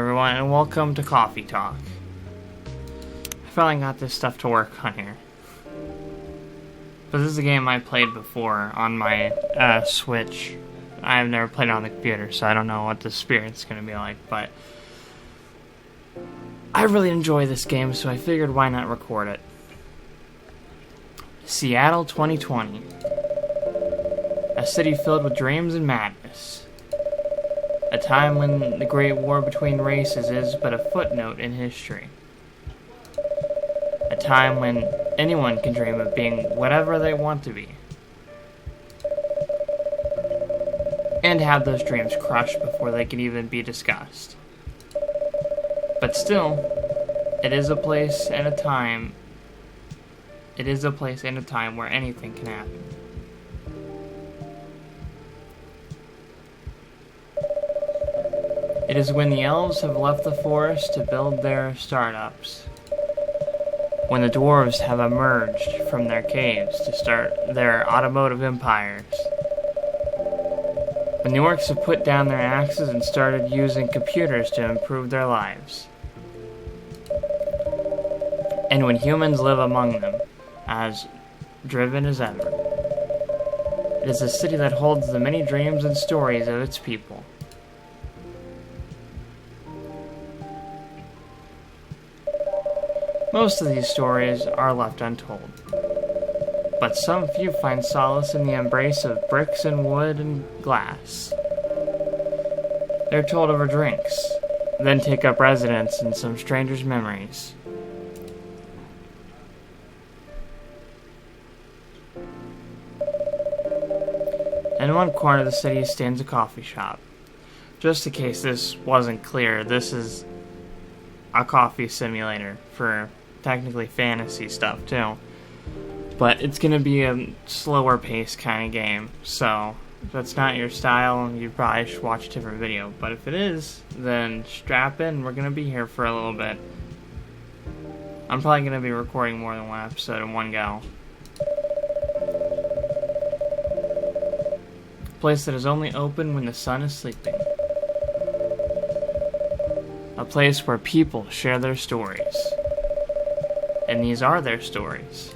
everyone, and welcome to Coffee Talk. I finally got this stuff to work on here. But this is a game I played before on my Switch. I've never played it on the computer, so I don't know what the experience is going to be like, but I really enjoy this game, so I figured why not record it. Seattle 2020. A city filled with dreams and madness. A time when the great war between races is but a footnote in history. A time when anyone can dream of being whatever they want to be. And have those dreams crushed before they can even be discussed. But still, it is a place and a time. It is a place and a time where anything can happen. It is when the elves have left the forest to build their startups. When the dwarves have emerged from their caves to start their automotive empires. When the orcs have put down their axes and started using computers to improve their lives. And when humans live among them, as driven as ever. It is a city that holds the many dreams and stories of its people. Most of these stories are left untold, but some few find solace in the embrace of bricks and wood and glass. They're told over drinks, then take up residence in some stranger's memories. In one corner of the city stands a coffee shop. Just in case this wasn't clear, this is a coffee simulator for technically fantasy stuff too. But it's going to be a slower paced kind of game, so if that's not your style, you probably should watch a different video. But if it is, then strap in, we're going to be here for a little bit. I'm probably going to be recording more than one episode in one go. A place that is only open when the sun is sleeping. A place where people share their stories. And these are their stories.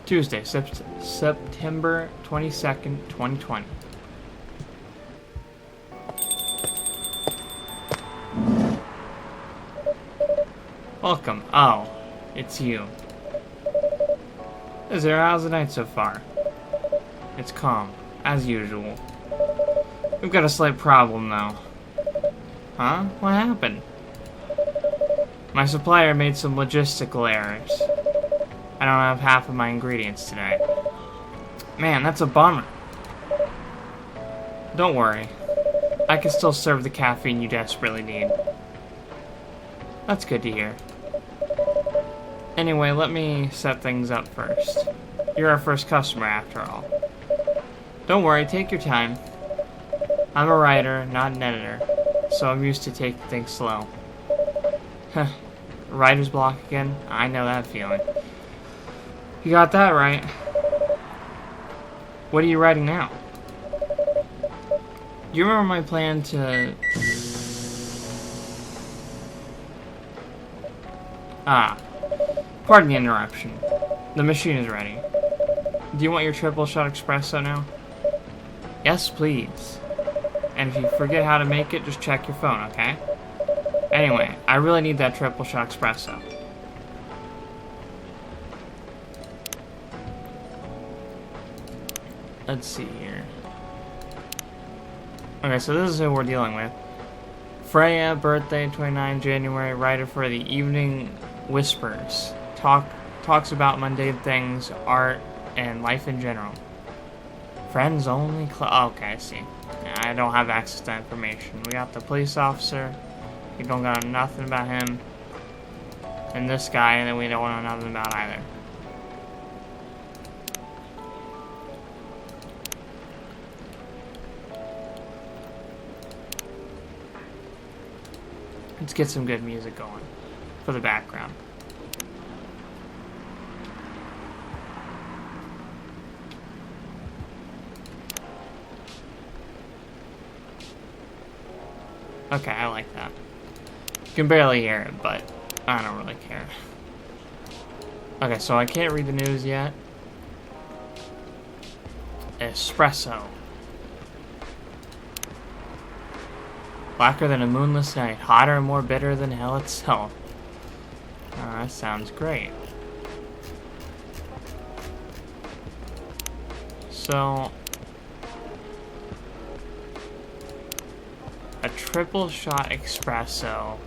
Tuesday, September 22nd, 2020. Welcome. Oh, it's you. Is there? How's the night so far? It's calm, as usual. We've got a slight problem, though. Huh? What happened? My supplier made some logistical errors. I don't have half of my ingredients today. Man, that's a bummer. Don't worry. I can still serve the caffeine you desperately need. That's good to hear. Anyway, let me set things up first. You're our first customer, after all. Don't worry, take your time. I'm a writer, not an editor, so I'm used to taking things slow. Heh, writer's block again? I know that feeling. You got that right. What are you writing now? Do you remember my plan to... Pardon the interruption. The machine is ready. Do you want your triple shot espresso now? Yes, please. And if you forget how to make it, just check your phone, okay? Anyway, I really need that triple shot espresso. Let's see here. Okay, so this is who we're dealing with. Freya, birthday 29 January, writer for the Evening Whispers. Talks about mundane things, art, and life in general. Friends only. Okay, I see. I don't have access to that information. We got the police officer. We don't know nothing about him. And this guy, and then we don't know nothing about either. Let's get some good music going for the background. Okay, I like that. You can barely hear it, but I don't really care. Okay, so I can't read the news yet. Espresso. Blacker than a moonless night, hotter and more bitter than hell itself. Oh, that sounds great. So, a triple shot espresso.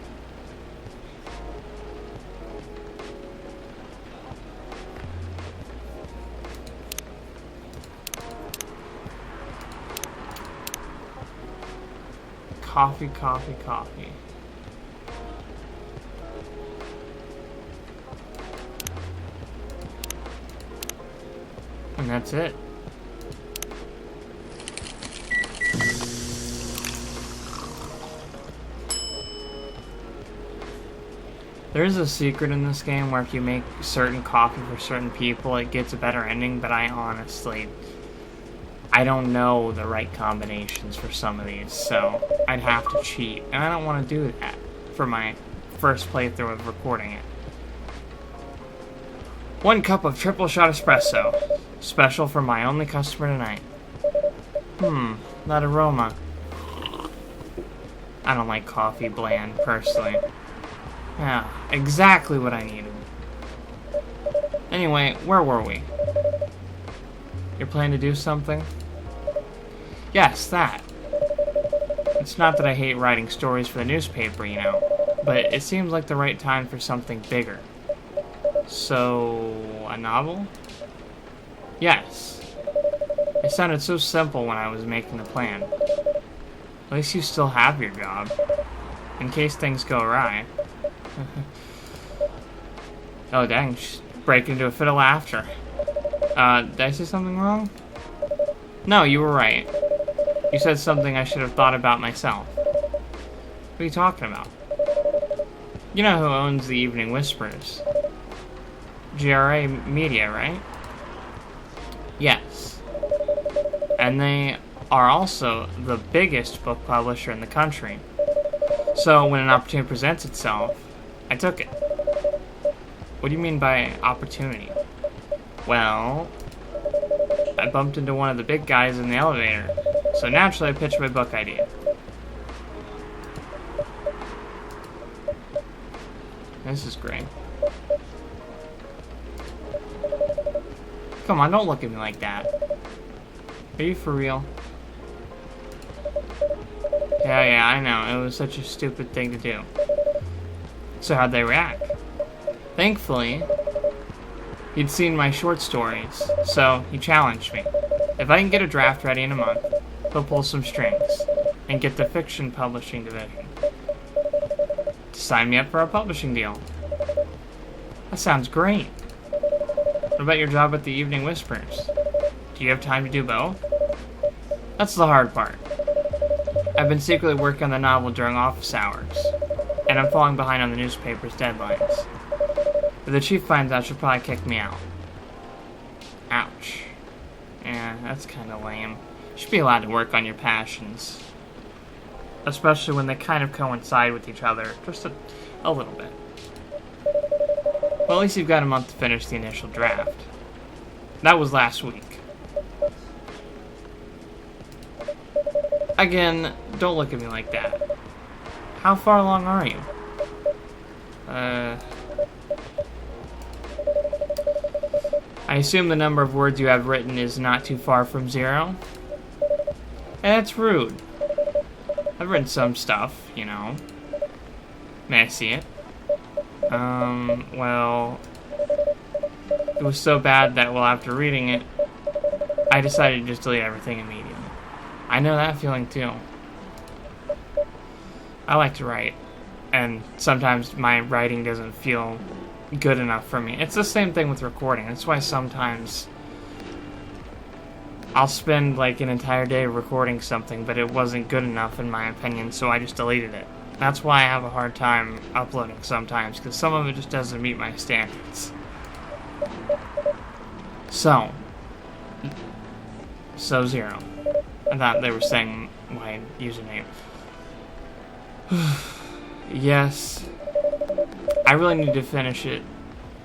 Coffee, coffee, coffee. And that's it. There's a secret in this game where if you make certain coffee for certain people, it gets a better ending, but I don't know the right combinations for some of these, so I'd have to cheat, and I don't want to do that for my first playthrough of recording it. 1 cup of triple shot espresso. Special for my only customer tonight. That aroma. I don't like coffee bland, personally. Yeah, exactly what I needed. Anyway, where were we? You're planning to do something? Yes, that. It's not that I hate writing stories for the newspaper, you know, but it seems like the right time for something bigger. So, a novel? Yes. It sounded so simple when I was making the plan. At least you still have your job, in case things go awry. Oh dang, she's breaking into a fit of laughter. Did I say something wrong? No, you were right. You said something I should have thought about myself. What are you talking about? You know who owns the Evening Whispers? GRA Media, right? Yes. And they are also the biggest book publisher in the country. So when an opportunity presents itself, I took it. What do you mean by opportunity? Well, I bumped into one of the big guys in the elevator, so naturally I pitched my book idea. This is great. Come on, don't look at me like that. Are you for real? Yeah, I know. It was such a stupid thing to do. So how'd they react? Thankfully, he'd seen my short stories, so he challenged me. If I can get a draft ready in a month, he'll pull some strings and get the fiction publishing division to sign me up for a publishing deal. That sounds great. What about your job at the Evening Whispers? Do you have time to do both? That's the hard part. I've been secretly working on the novel during office hours, and I'm falling behind on the newspaper's deadlines. If the chief finds out, she'll probably kick me out. Ouch. Yeah, that's kind of lame. You should be allowed to work on your passions. Especially when they kind of coincide with each other, just a little bit. Well, at least you've got a month to finish the initial draft. That was last week. Again, don't look at me like that. How far along are you? I assume the number of words you have written is not too far from 0? Hey, that's rude. I've written some stuff, you know. May I see it? Well, it was so bad that, well, after reading it, I decided to just delete everything immediately. I know that feeling, too. I like to write, and sometimes my writing doesn't feel good enough for me. It's the same thing with recording. That's why sometimes I'll spend, like, an entire day recording something, but it wasn't good enough, in my opinion, so I just deleted it. That's why I have a hard time uploading sometimes, because some of it just doesn't meet my standards. So 0. I thought they were saying my username. Yes. I really need to finish it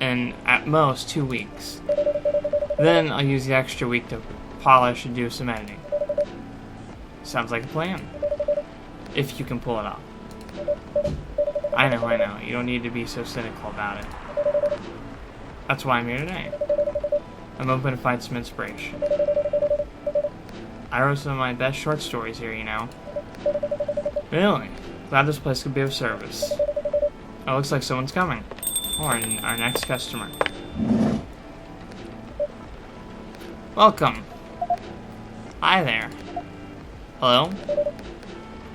in, at most, 2 weeks. Then I'll use the extra week to polish and do some editing. Sounds like a plan. If you can pull it off. I know. You don't need to be so cynical about it. That's why I'm here today. I'm open to find some inspiration. I wrote some of my best short stories here, you know. Really? Glad this place could be of service. It looks like someone's coming. Or our next customer. Welcome. Hi there. Hello?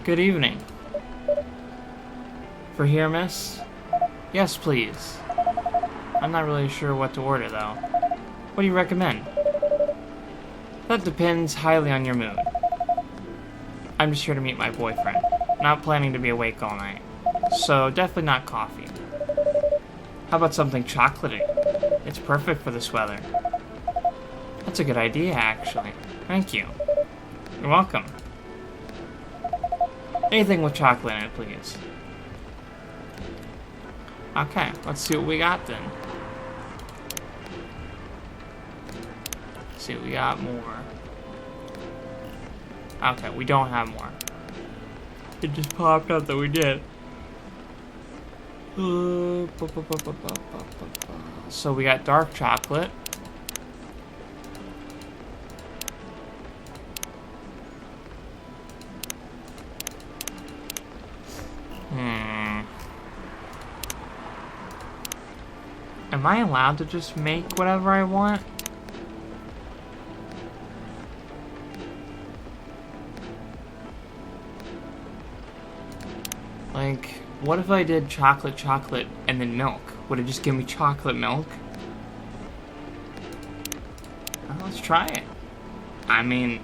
Good evening. For here, miss? Yes, please. I'm not really sure what to order, though. What do you recommend? That depends highly on your mood. I'm just here to meet my boyfriend. Not planning to be awake all night. So, definitely not coffee. How about something chocolatey? It's perfect for this weather. That's a good idea, actually. Thank you. You're welcome. Anything with chocolate in it, please. Okay, let's see what we got then. Let's see, we got more. Okay, we don't have more. It just popped up that we did. So we got dark chocolate. Am I allowed to just make whatever I want? Like, what if I did chocolate, and then milk? Would it just give me chocolate milk? Well, let's try it. I mean,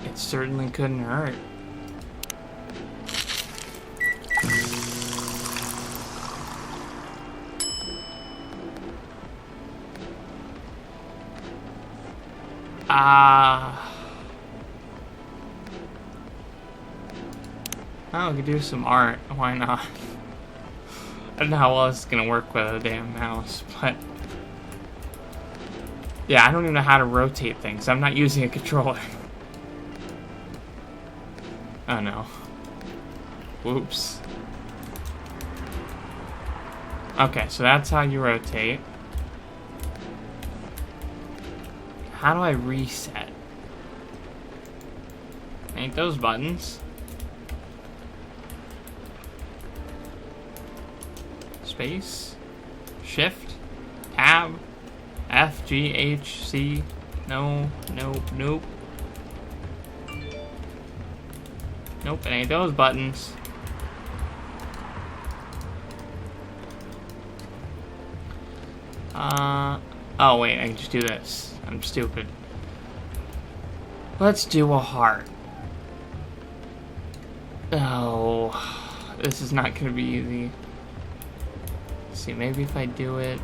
it certainly couldn't hurt. Oh, we could do some art. Why not? I don't know how well this is gonna work with a damn mouse, but yeah, I don't even know how to rotate things. I'm not using a controller. Oh no. Whoops. Okay, so that's how you rotate. How do I reset? Ain't those buttons? Space, Shift, Tab, F, G, H, C, no, nope. Nope, it ain't those buttons. Oh wait, I can just do this. I'm stupid. Let's do a heart. Oh, this is not gonna be easy. Let's see, maybe if I do it.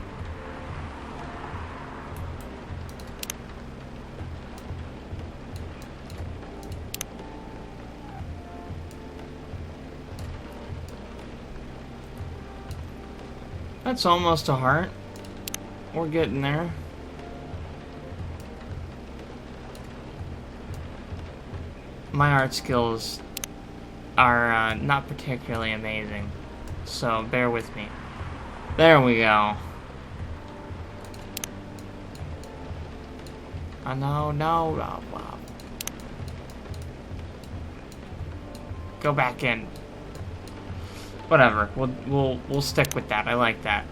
That's almost a heart. We're getting there. My art skills are not particularly amazing, so bear with me. There we go. Oh, no. Go back in. Whatever. We'll stick with that. I like that.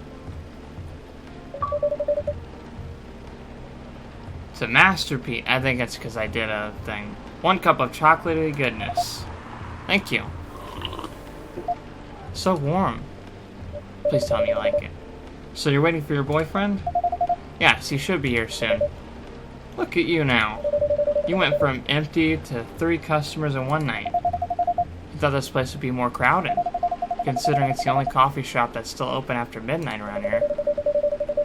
It's a masterpiece. I think it's because I did a thing. 1 cup of chocolatey goodness. Thank you. So warm. Please tell me you like it. So you're waiting for your boyfriend? Yes, he should be here soon. Look at you now. You went from empty to 3 customers in 1 night. You thought this place would be more crowded, considering it's the only coffee shop that's still open after midnight around here.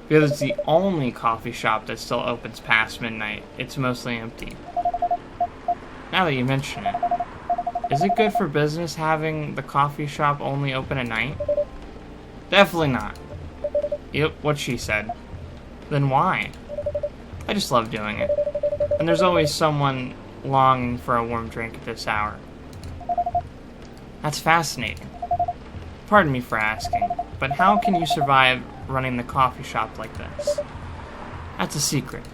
Because it's the only coffee shop that still opens past midnight, it's mostly empty. Now that you mention it, Is it good for business having the coffee shop only open at night? Definitely not. Yep, what she said. Then why? I just love doing it. And there's always someone longing for a warm drink at this hour. That's fascinating. Pardon me for asking, but how can you survive running the coffee shop like this? That's a secret.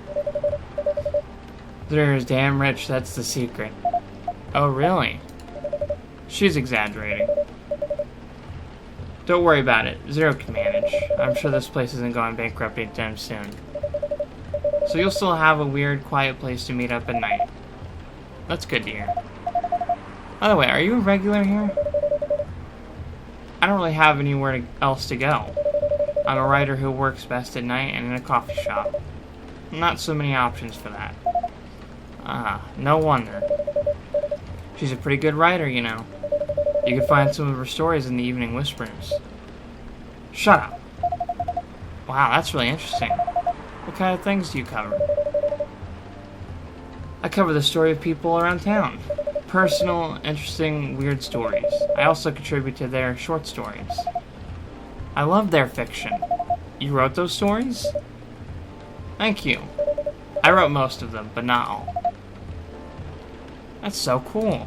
They're damn rich, that's the secret. Oh, really? She's exaggerating. Don't worry about it. Zero can manage. I'm sure this place isn't going bankrupt anytime soon. So you'll still have a weird, quiet place to meet up at night. That's good to hear. By the way, are you a regular here? I don't really have anywhere else to go. I'm a writer who works best at night and in a coffee shop. Not so many options for that. Ah, no wonder. She's a pretty good writer, you know. You can find some of her stories in the Evening Whispers. Shut up. Wow, that's really interesting. What kind of things do you cover? I cover the story of people around town. Personal, interesting, weird stories. I also contribute to their short stories. I love their fiction. You wrote those stories? Thank you. I wrote most of them, but not all. That's so cool.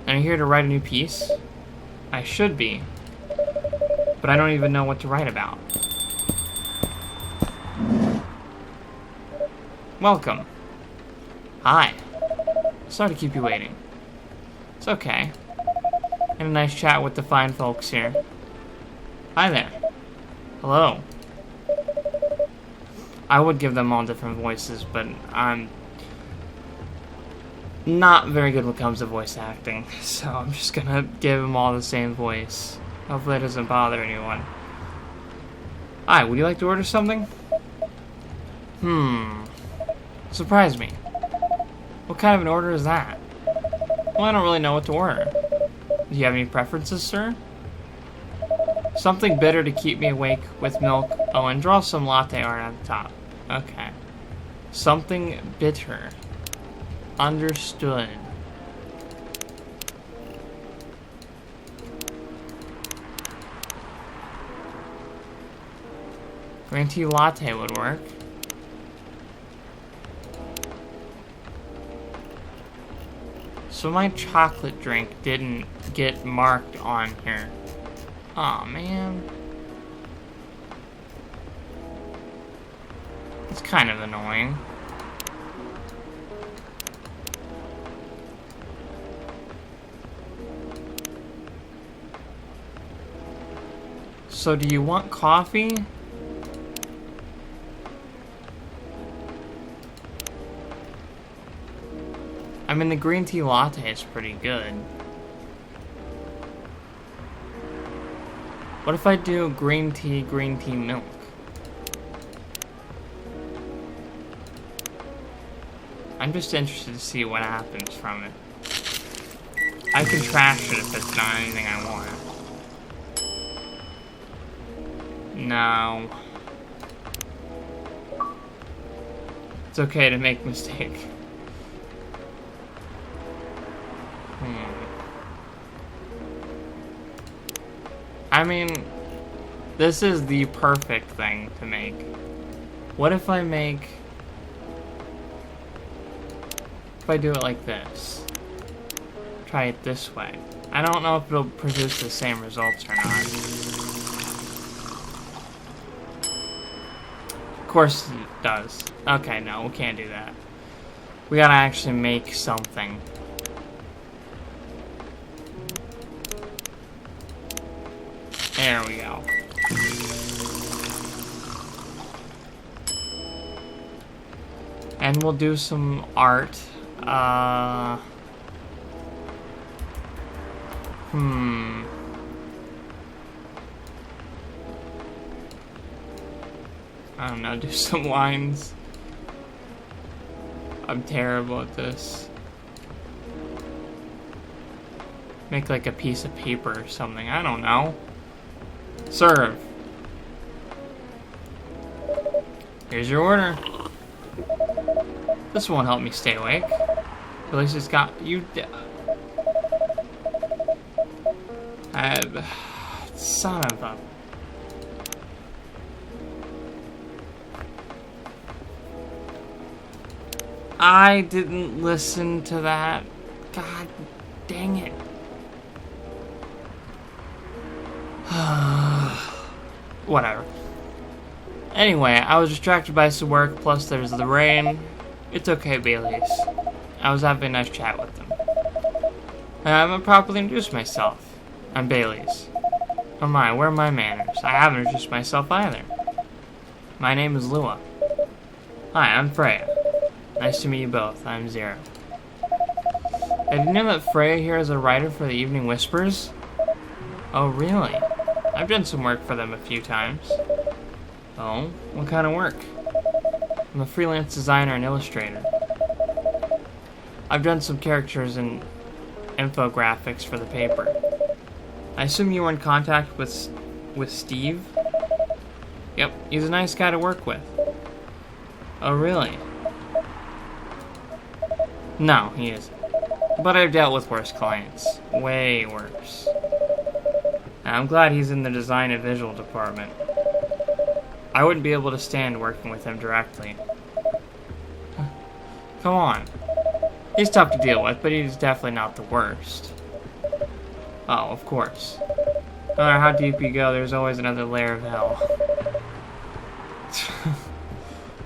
And you're here to write a new piece? I should be. But I don't even know what to write about. Welcome. Hi. Sorry to keep you waiting. It's okay. Had a nice chat with the fine folks here. Hi there. Hello. I would give them all different voices, but I'm not very good when it comes to voice acting, so I'm just gonna give them all the same voice. Hopefully that doesn't bother anyone. Hi, would you like to order something? Surprise me. What kind of an order is that? Well, I don't really know what to order. Do you have any preferences, sir? Something bitter to keep me awake with milk. Oh, and draw some latte art at the top. Okay. Something bitter. Understood. Green tea latte would work. So my chocolate drink didn't get marked on here. Aw, man. It's kind of annoying. So do you want coffee? I mean, the green tea latte is pretty good. What if I do green tea milk? I'm just interested to see what happens from it. I can trash it if it's not anything I want. No. It's okay to make mistakes. I mean, this is the perfect thing to make. What if I do it like this? Try it this way. I don't know if it'll produce the same results or not. Of course it does. Okay, no, we can't do that. We gotta actually make something. There we go. And we'll do some art. I don't know, do some lines. I'm terrible at this. Make like a piece of paper or something, I don't know. Serve. Here's your order. This won't help me stay awake. At least it's got you. Son of a... I didn't listen to that. God dang it. Whatever. Anyway, I was distracted by some work, plus there's the rain. It's okay, Bailey's. I was having a nice chat with them. I haven't properly introduced myself. I'm Bailey's. Oh my, where are my manners? I haven't introduced myself either. My name is Lua. Hi, I'm Freya. Nice to meet you both. I'm Zero. Did you know that Freya here is a writer for the Evening Whispers? Oh, really? I've done some work for them a few times. Oh, what kind of work? I'm a freelance designer and illustrator. I've done some characters and infographics for the paper. I assume you were in contact with Steve? Yep, he's a nice guy to work with. Oh, really? No, he isn't. But I've dealt with worse clients. Way worse. I'm glad he's in the design and visual department. I wouldn't be able to stand working with him directly. Come on. He's tough to deal with, but he's definitely not the worst. Oh, of course. No matter how deep you go, there's always another layer of hell.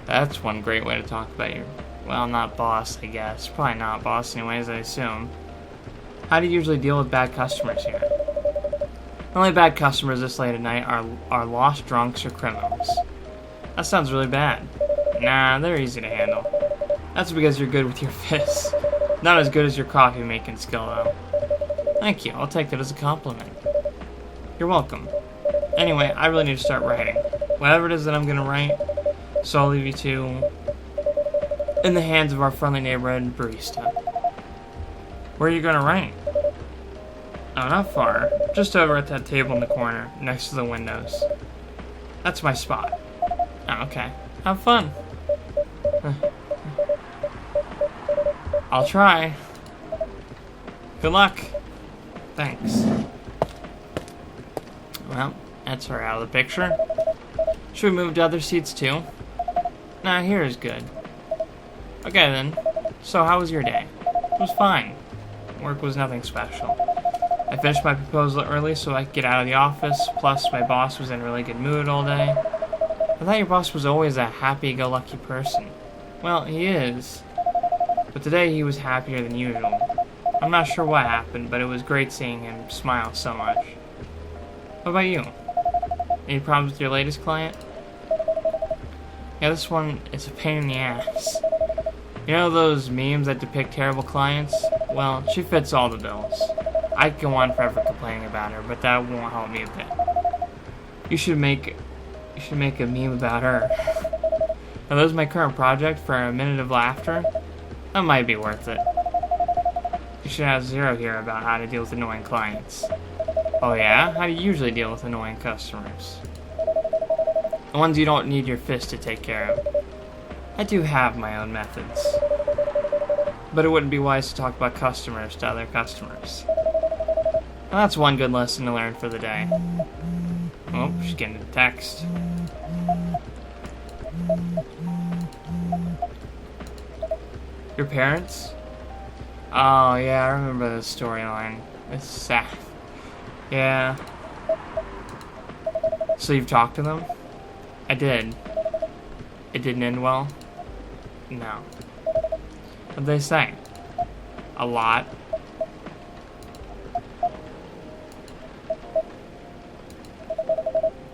That's one great way to talk about your... Well, not boss, I guess. Probably not boss anyways, I assume. How do you usually deal with bad customers here? The only bad customers this late at night are lost drunks or criminals. That sounds really bad. Nah, they're easy to handle. That's because you're good with your fists. Not as good as your coffee making skill, though. Thank you, I'll take that as a compliment. You're welcome. Anyway, I really need to start writing. Whatever it is that I'm gonna write, so I'll leave you to... in the hands of our friendly neighborhood barista. Where are you gonna write? Oh, not far. Just over at that table in the corner, next to the windows. That's my spot. Oh, okay. Have fun. I'll try. Good luck. Thanks. Well, that's her out of the picture. Should we move to other seats too? Nah, here is good. Okay then. So how was your day? It was fine. Work was nothing special. I finished my proposal early so I could get out of the office, plus my boss was in a really good mood all day. I thought your boss was always a happy-go-lucky person. Well, he is. But today he was happier than usual. I'm not sure what happened, but it was great seeing him smile so much. What about you? Any problems with your latest client? Yeah, this one is a pain in the ass. You know those memes that depict terrible clients? Well, she fits all the bills. I could go on forever complaining about her, but that won't help me a bit. You should make a meme about her. Are those my current project for a minute of laughter? That might be worth it. You should have Zero here about how to deal with annoying clients. Oh yeah? How do you usually deal with annoying customers? The ones you don't need your fist to take care of. I do have my own methods. But it wouldn't be wise to talk about customers to other customers. Well, that's one good lesson to learn for the day. Oh, she's getting a text. Your parents? Oh, yeah, I remember the storyline. It's sad. Yeah. So you've talked to them? I did. It didn't end well? No. What'd they say? A lot.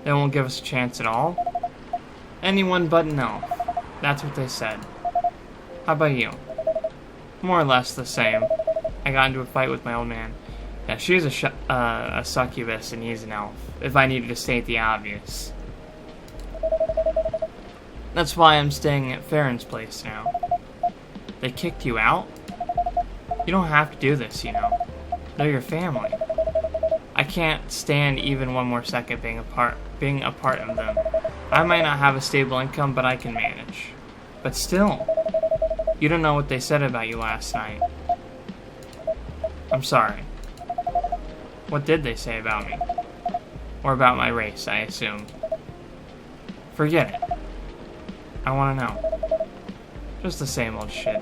They won't give us a chance at all? Anyone but no. That's what they said. How about you? More or less the same. I got into a fight with my old man. Yeah, she's a succubus and he's an elf, if I needed to state the obvious. That's why I'm staying at Farron's place now. They kicked you out? You don't have to do this, you know. They're your family. I can't stand even one more second being a part of them. I might not have a stable income, but I can manage. But still, you don't know what they said about you last night. I'm sorry. What did they say about me? Or about my race, I assume. Forget it. I want to know. Just the same old shit.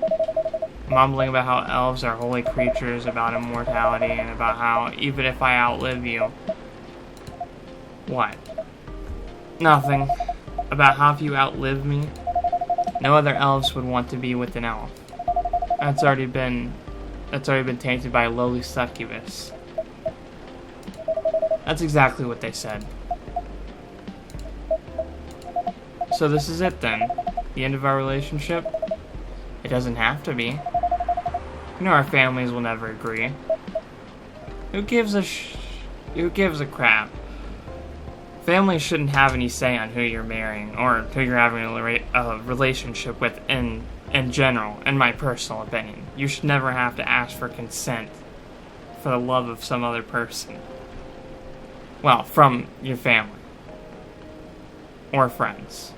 Mumbling about how elves are holy creatures, about immortality, and about how even if I outlive you... What? Nothing. About how if you outlive me, no other elves would want to be with an elf. That's already been tainted by a lowly succubus. That's exactly what they said. So this is it then? The end of our relationship? It doesn't have to be. You know our families will never agree. Who gives a crap? Families shouldn't have any say on who you're marrying or who you're having a relationship with in general, in my personal opinion. You should never have to ask for consent for the love of some other person. Well, from your family. Or friends.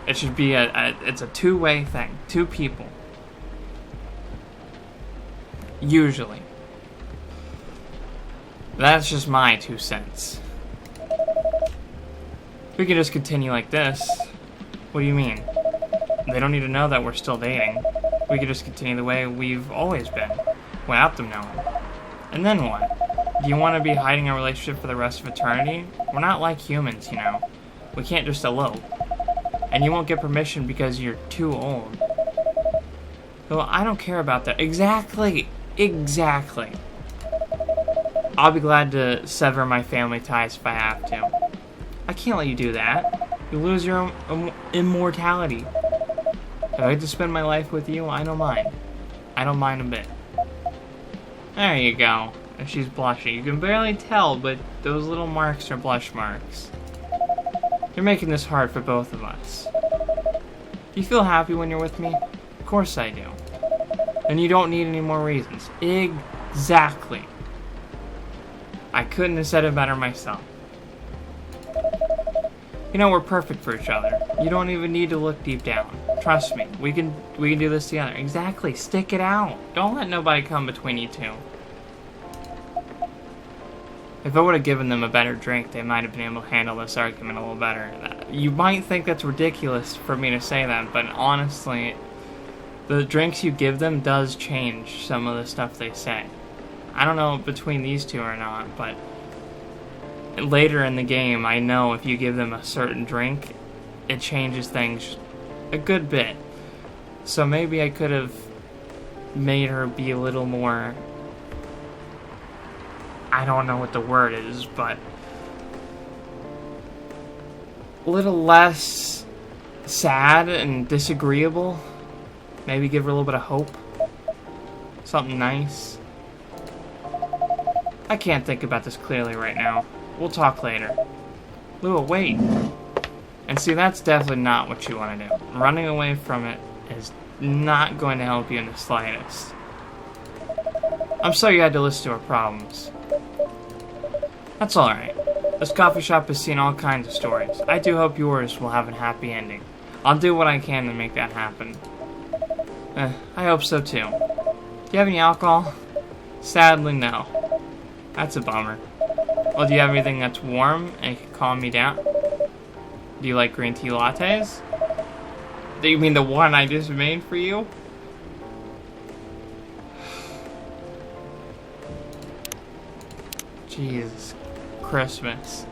It should be it's a two-way thing. Two people. Usually. That's just my 2 cents. We could just continue like this. What do you mean? They don't need to know that we're still dating. We could just continue the way we've always been, without them knowing. And then what? Do you want to be hiding our relationship for the rest of eternity? We're not like humans, you know. We can't just elope. And you won't get permission because you're too old. Well, I don't care about that. Exactly. I'll be glad to sever my family ties if I have to. I can't let you do that. You lose your own immortality. If I get to spend my life with you, I don't mind. I don't mind a bit. There you go. And she's blushing. You can barely tell, but those little marks are blush marks. You're making this hard for both of us. Do you feel happy when you're with me? Of course I do. And you don't need any more reasons. Exactly. I couldn't have said it better myself. You know, we're perfect for each other. You don't even need to look deep down. Trust me. We can do this together. Exactly. Stick it out. Don't let nobody come between you two. If I would have given them a better drink, they might have been able to handle this argument a little better. You might think that's ridiculous for me to say that, but honestly, the drinks you give them does change some of the stuff they say. I don't know between these two or not, but later in the game, I know if you give them a certain drink, it changes things a good bit. So maybe I could have made her be a little more... I don't know what the word is, but a little less sad and disagreeable. Maybe give her a little bit of hope. Something nice. I can't think about this clearly right now. We'll talk later. Lua, wait. And see, that's definitely not what you want to do. Running away from it is not going to help you in the slightest. I'm sorry you had to listen to our problems. That's alright. This coffee shop has seen all kinds of stories. I do hope yours will have a happy ending. I'll do what I can to make that happen. I hope so too. Do you have any alcohol? Sadly, no. That's a bummer. Well, do you have anything that's warm and can calm me down? Do you like green tea lattes? Do you mean the one I just made for you? Jesus Christmas.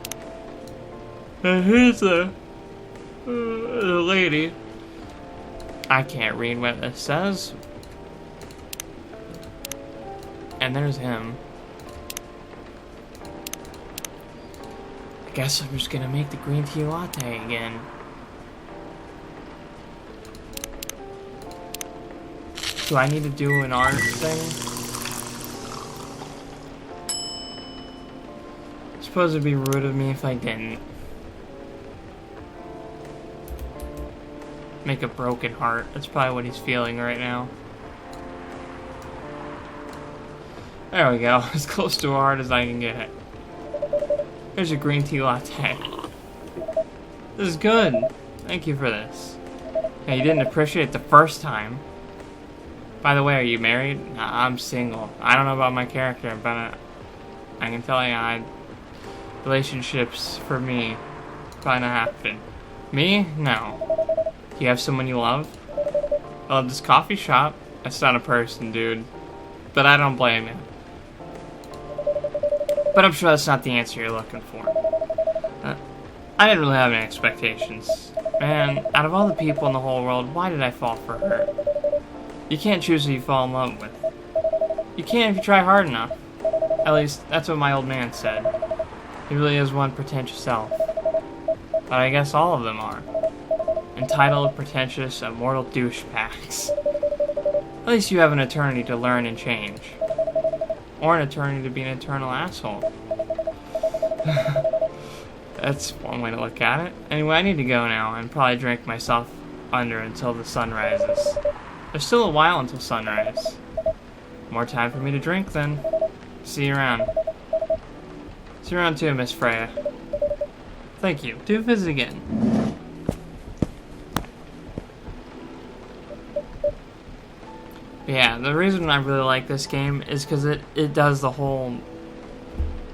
And here's the lady. I can't read what this says. And there's him. I guess I'm just gonna make the green tea latte again. Do I need to do an art thing? I suppose it'd be rude of me if I didn't. Make a broken heart. That's probably what he's feeling right now. There we go. As close to a heart as I can get it. Here's your green tea latte. This is good. Thank you for this. Yeah, you didn't appreciate it the first time. By the way, are you married? Nah, I'm single. I don't know about my character, but I can tell you, relationships for me probably not happen. Me? No. You have someone you love? Well, this coffee shop, that's not a person, dude. But I don't blame you. But I'm sure that's not the answer you're looking for. I didn't really have any expectations. Man, out of all the people in the whole world, why did I fall for her? You can't choose who you fall in love with. You can if you try hard enough. At least, that's what my old man said. He really is one pretentious elf. But I guess all of them are. Entitled, pretentious, immortal douchebags. At least you have an eternity to learn and change. Or an eternity to be an eternal asshole. That's one way to look at it. Anyway, I need to go now and probably drink myself under until the sun rises. There's still a while until sunrise. More time for me to drink then. See you around. See you around too, Miss Freya. Thank you. Do visit again. Yeah, the reason I really like this game is because it does the whole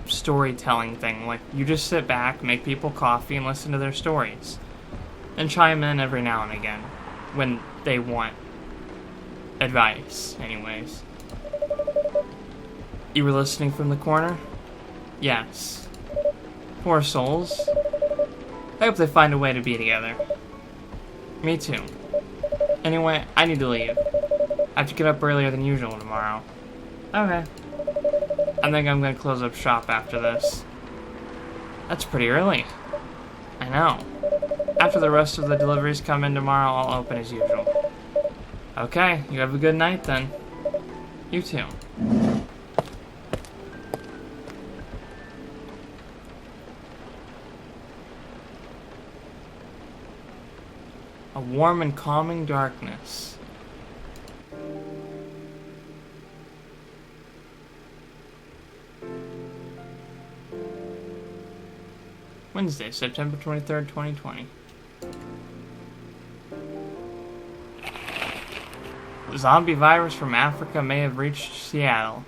storytelling thing. Like, you just sit back, make people coffee, and listen to their stories. And chime in every now and again when they want advice, anyways. You were listening from the corner? Yes. Poor souls. I hope they find a way to be together. Me too. Anyway, I need to leave. I have to get up earlier than usual tomorrow. Okay. I think I'm gonna close up shop after this. That's pretty early. I know. After the rest of the deliveries come in tomorrow, I'll open as usual. Okay, you have a good night then. You too. A warm and calming darkness. Wednesday, September 23rd, 2020. The zombie virus from Africa may have reached Seattle.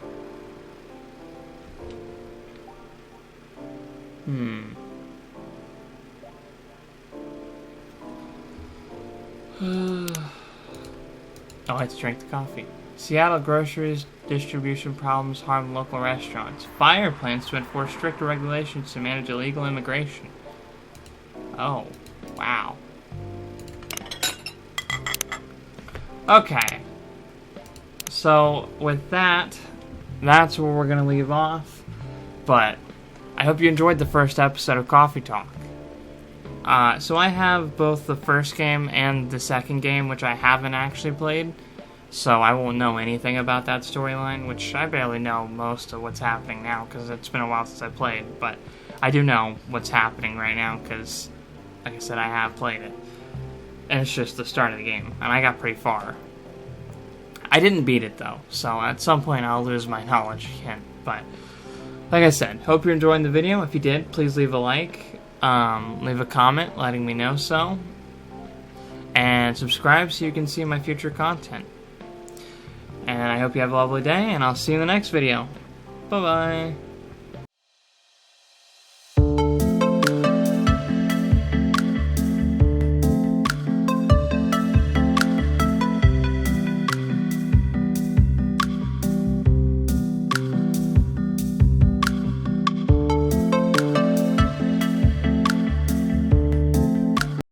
Oh, I had to drink the coffee. Seattle groceries distribution problems harm local restaurants. Fire plans to enforce stricter regulations to manage illegal immigration. Oh, wow. Okay. So, with that, that's where we're going to leave off. But, I hope you enjoyed the first episode of Coffee Talk. So I have both the first game and the second game, which I haven't actually played. So I won't know anything about that storyline, which I barely know most of what's happening now, because it's been a while since I played. But I do know what's happening right now, because, like I said, I have played it. And it's just the start of the game, and I got pretty far. I didn't beat it, though, so at some point I'll lose my knowledge again. But, like I said, hope you're enjoying the video. If you did, please leave a like. Leave a comment letting me know so. And subscribe so you can see my future content. And I hope you have a lovely day, and I'll see you in the next video. Bye-bye.